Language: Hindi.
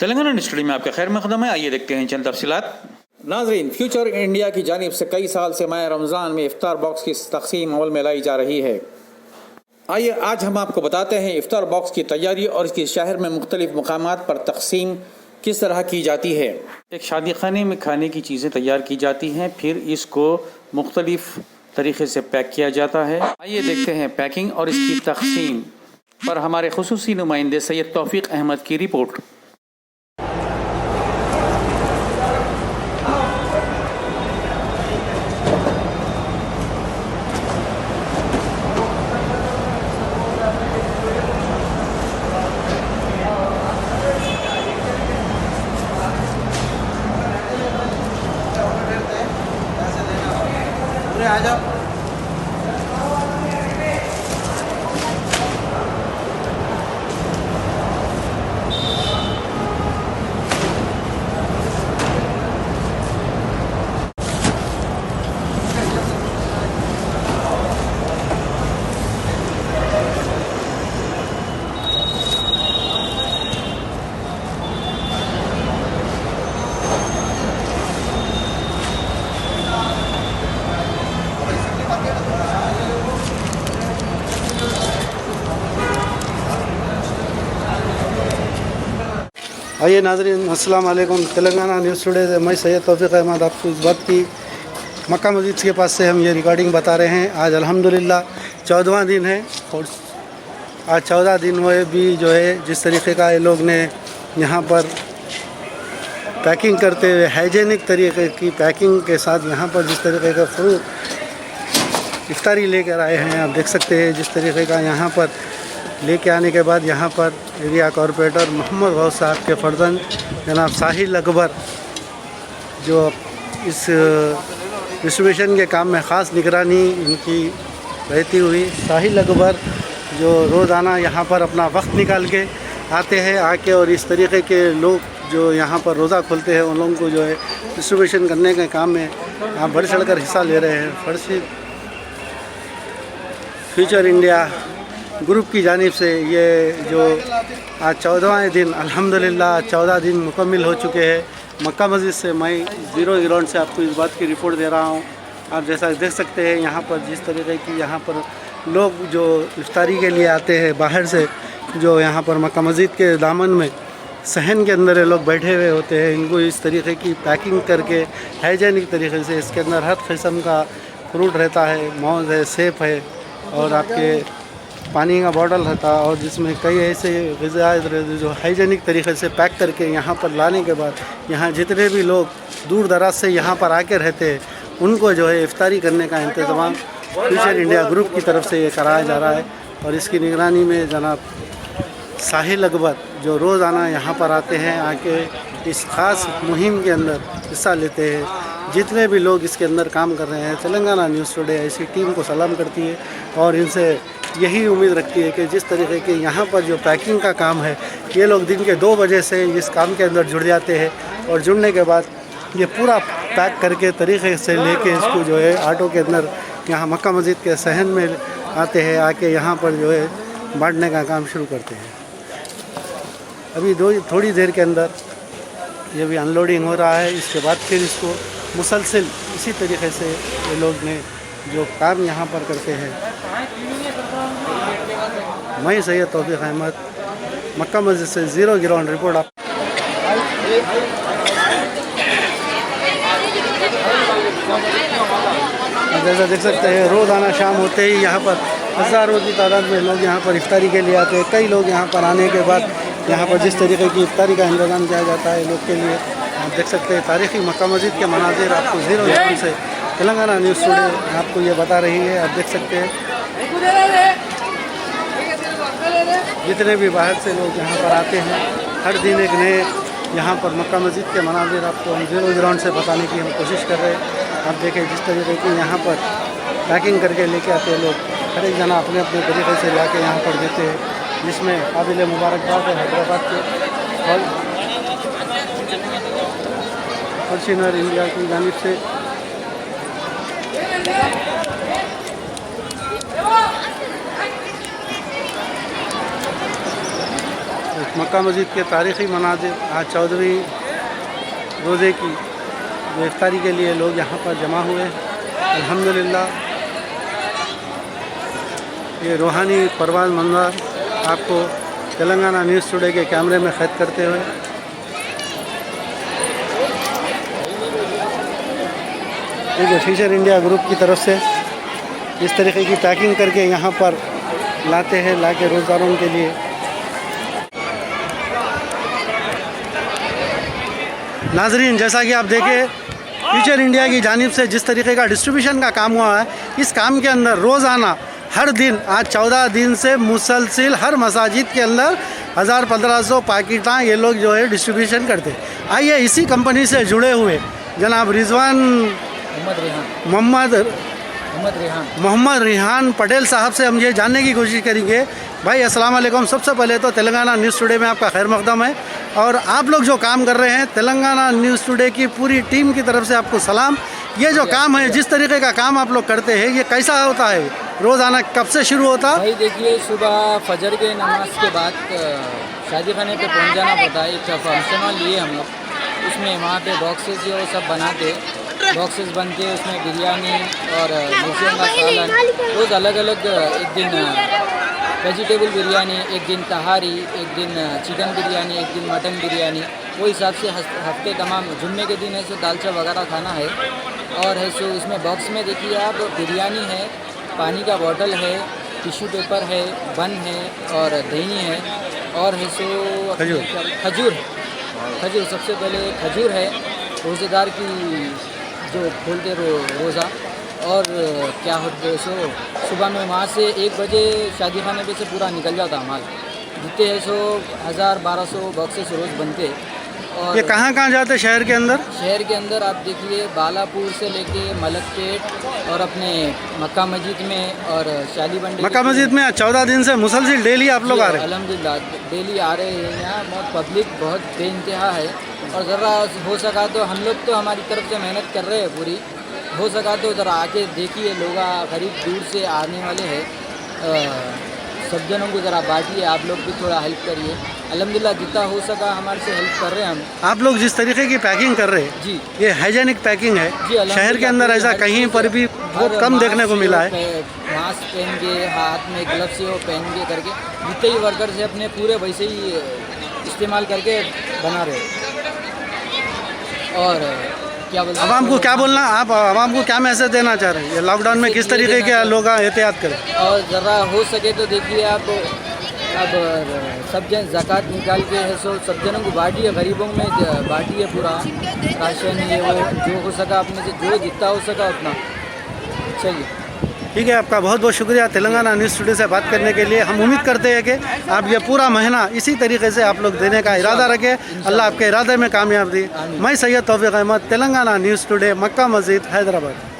तेलंगाना स्टूडियो में आपका खैर मकदम है। आइए देखते हैं चंद तफसीलात। नाजरीन, फ्यूचर इंडिया की जानिब से कई साल से माह रमज़ान में इफ्तार बॉक्स की तकसीम अमल में लाई जा रही है। आइए आज हम आपको बताते हैं इफ्तार बॉक्स की तैयारी और इसकी शहर में मुख्तलिफ मकामात पर तकसीम किस तरह की जाती है। एक शादी खाने में खाने की चीज़ें तैयार की जाती हैं, फिर इसको मुख्तलिफ तरीके से पैक किया जाता है। आइए देखते हैं पैकिंग और इसकी तकसीम पर हमारे खुसूसी नुमाइंदे सैयद तौफीक अहमद की रिपोर्ट। आ जाओ। आइए नाज़रीन, अस्सलाम वालेकुम। तेलंगाना न्यूज़ टुडे से मैं सैयद तौफीक अहमद आपको इस बात की मक्का मस्जिद के पास से हम ये रिकॉर्डिंग बता रहे हैं। आज अल्हम्दुलिल्लाह 14वां दिन है और आज 14 दिन हुए भी जो है जिस तरीके का ये लोग ने यहाँ पर पैकिंग करते हुए हाइजेनिक तरीके की पैकिंग के साथ यहाँ पर जिस तरीके का फ्रूट इफ्तारी लेकर आए हैं, आप देख सकते हैं जिस तरीके का यहाँ पर लेके आने के बाद यहाँ पर एरिया कॉरपोरेटर मोहम्मद गौस साहब के फर्जंद जनाब साहिल अकबर जो इस डिस्ट्रीब्यूशन के काम में ख़ास निगरानी इनकी रहती हुई, साहिल अकबर जो रोज़ाना यहाँ पर अपना वक्त निकाल के आते हैं आके और इस तरीके के लोग जो यहाँ पर रोज़ा खोलते हैं उन लोगों को जो है डिस्ट्रीब्यूशन करने के काम में आप बढ़ चढ़ कर हिस्सा ले रहे हैं। फर्स्ट फ्यूचर इंडिया ग्रुप की जानिब से ये जो आज 14वां दिन अल्हम्दुलिल्लाह 14 दिन मुकम्मल हो चुके हैं। मक्का मस्जिद से मैं ज़ीरो ग्राउंड से आपको इस बात की रिपोर्ट दे रहा हूँ। आप जैसा देख सकते हैं यहाँ पर जिस तरीके की यहाँ पर लोग जो इफ्तारी के लिए आते हैं बाहर से, जो यहाँ पर मक्का मस्जिद के दामन में सहन के अंदर ये लोग बैठे हुए होते हैं, इनको इस तरीके की पैकिंग करके हाइजेनिक तरीके से इसके अंदर हर किस्म का फ्रूट रहता है, मौज है, सेब है और आपके पानी का बॉटल रहता है और जिसमें कई ऐसे ग़िज़ा जो हाइजेनिक तरीके से पैक करके यहाँ पर लाने के बाद यहाँ जितने भी लोग दूर दराज से यहाँ पर आके रहते हैं उनको जो है इफ्तारी करने का इंतज़ाम फ्यूचर इंडिया ग्रुप की तरफ से ये कराया जा रहा है। और इसकी निगरानी में जनाब साहिल अकबर जो रोज़ाना यहाँ पर आते हैं, आके इस ख़ास मुहिम के अंदर हिस्सा लेते हैं। जितने भी लोग इसके अंदर काम कर रहे हैं, तेलंगाना न्यूज़ टुडे ऐसी टीम को सलाम करती है और इनसे यही उम्मीद रखती है कि जिस तरीके के यहाँ पर जो पैकिंग का काम है, ये लोग दिन के 2 बजे से इस काम के अंदर जुड़ जाते हैं और जुड़ने के बाद ये पूरा पैक करके तरीके से लेके इसको जो है ऑटो के अंदर यहाँ मक्का मस्जिद के सहन में आते हैं, आके यहाँ पर जो है बांटने का काम शुरू करते हैं। अभी थोड़ी देर के अंदर ये भी अनलोडिंग हो रहा है, इसके बाद फिर इसको मुसलसल इसी तरीके से ये लोग ने जो काम यहाँ पर करते हैं। मैं सैयद तौफीक अहमद, मक्का मस्जिद से ज़ीरो ग्राउंड रिपोर्ट। आप जैसा देख सकते हैं रोज़ाना शाम होते ही यहाँ पर हज़ारों की तादाद में लोग यहाँ पर इफ्तारी के लिए आते हैं। कई लोग यहाँ पर आने के बाद यहाँ पर जिस तरीके की इफ्तारी का इंतज़ाम किया जाता है लोग के लिए, आप देख सकते हैं तारीख़ी मक्का मस्जिद के मनाज़िर आपको ज़ीरो ग्राउंड से तेलंगाना न्यूज़ टुडे आपको ये बता रही है। आप देख सकते हैं जितने भी बाहर से लोग यहाँ पर आते हैं, हर दिन एक नए यहाँ पर मक्का मस्जिद के मनाज़िर आपको हम ज़ीरो ग्राउंड से बताने की हम कोशिश कर रहे हैं। आप देखें जिस तरीके की यहाँ पर पैकिंग करके लेके आते हैं लोग, हर एक जना अपने अपने तरीके से ला के यहाँ पर देते हैं, जिसमें काबिल मुबारकबाद है हैदराबाद के और फॉर्च्यूनर इंडिया की जानिब से मक्का मस्जिद के तारीख़ी मनाज़िर। आज 14वीं रोज़े की जो इफ्तारी के लिए लोग यहाँ पर जमा हुए हैं। अल्हम्दुलिल्लाह ये रूहानी परवाज़ मंज़र आपको तेलंगाना न्यूज़ टुडे के कैमरे में क़ैद करते हुए देखिए फिशर इंडिया ग्रुप की तरफ से इस तरीके की पैकिंग करके यहाँ पर लाते हैं, लाके रोज़दारों के लिए। नाजरीन, जैसा कि आप देखें फ्यूचर इंडिया की जानिब से जिस तरीके का डिस्ट्रीब्यूशन का काम हुआ है, इस काम के अंदर रोज़ाना हर दिन आज 14 दिन से मुसलसिल हर मसाजिद के अंदर 1000-1500 पैकेटां ये लोग जो है डिस्ट्रीब्यूशन करते हैं। आइए इसी कंपनी से जुड़े हुए जनाब रिजवान मोहम्मद रिहान पटेल साहब से हम ये जानने की कोशिश करेंगे। भाई अस्सलाम वालेकुम। सबसे पहले तो तेलंगाना न्यूज़ टुडे में आपका खैर मकदम है और आप लोग जो काम कर रहे हैं तेलंगाना न्यूज़ टुडे की पूरी टीम की तरफ से आपको सलाम। ये जो काम है, जिस तरीके का काम आप लोग करते हैं, ये कैसा होता है? रोज़ाना कब से शुरू होता? भाई देखिए, सुबह फजर के नमाज के बाद शादी खाने पे पहुंच जाना पड़ता है। एक फंक्शन लिए हम लोग, उसमें वहाँ पे बॉक्सेस जो सब बनाते, बॉक्सेस बनते, उसमें बिरयानी और मिर्चियों का सालन, रोज़ अलग अलग, एक दिन वेजिटेबल बिरयानी, एक दिन तहारी, एक दिन चिकन बिरयानी, एक दिन मटन बिरयानी, वो हिसाब से हफ्ते तमाम जुम्मे के दिन ऐसे दालचा वगैरह खाना है। और है सो इसमें बॉक्स में देखिए आप बिरयानी है, पानी का बॉटल है, टिश्यू पेपर है, बन है और दही है और है सो खजूर। सबसे पहले खजूर है रोज़ेदार की जो खोलते रोज़ा। और क्या होते सो सुबह में वहाँ से 1 बजे शादी खाने पे से पूरा निकल जाता माल, जितने है सो 1000-1200 बॉक्सेस रोज़ बनते। और ये कहाँ जाते शहर के अंदर? शहर के अंदर आप देखिए बालापुर से लेके मलकपेट और अपने मक्का मस्जिद में और शाली बंडी। मक्का मस्जिद में 14 दिन से मुसलसिल डेली आप लोग आ रहे हैं? अल्हम्दुलिल्लाह डेली आ रहे हैं। यहाँ बहुत पब्लिक बहुत बेइंतहा है और ज़रा हो सका तो हम लोग तो हमारी तरफ से मेहनत कर रहे हैं पूरी, हो सका तो ज़रा आके देखिए, लोग करीब दूर से आने वाले हैं, सब जनों को ज़रा बांटिए, आप लोग भी थोड़ा हेल्प करिए। अल्हम्दुलिल्लाह जितना हो सका हमारे से हेल्प कर रहे हैं हम। आप लोग जिस तरीके की पैकिंग कर रहे हैं जी, ये हाइजेनिक पैकिंग है। जी, शहर के अंदर ऐसा कहीं पर भी बहुत कम देखने को मिला है। मास्क पहन के, हाथ में ग्लव्स वो पहन के करके, जितने ही वर्कर्स है अपने पूरे वैसे ही इस्तेमाल करके बना रहे। और क्या बोलते हैं, आवाम को क्या बोलना, आप आवाम को क्या मैसेज देना चाह रहे हैं? ये लॉकडाउन में किस तरीके के लोग एहतियात करें? और ज़रा हो सके तो देखिए आप अब सब जन ज़कात निकाल के है सो सब जनों को बांटिए, गरीबों में बांटिए पूरा राशन, ये वो जो हो सका अपने से, जो जितना हो सका उतना। चलिए ठीक है, आपका बहुत बहुत शुक्रिया तेलंगाना न्यूज़ टुडे से बात करने के लिए। हम उम्मीद करते हैं कि आप ये पूरा महीना इसी तरीके से आप लोग देने का इरादा रखें। अल्लाह आपके इरादे में कामयाब दी। मैं सैयद तौफीक अहमद, तेलंगाना न्यूज़ टुडे, मक्का मस्जिद, हैदराबाद।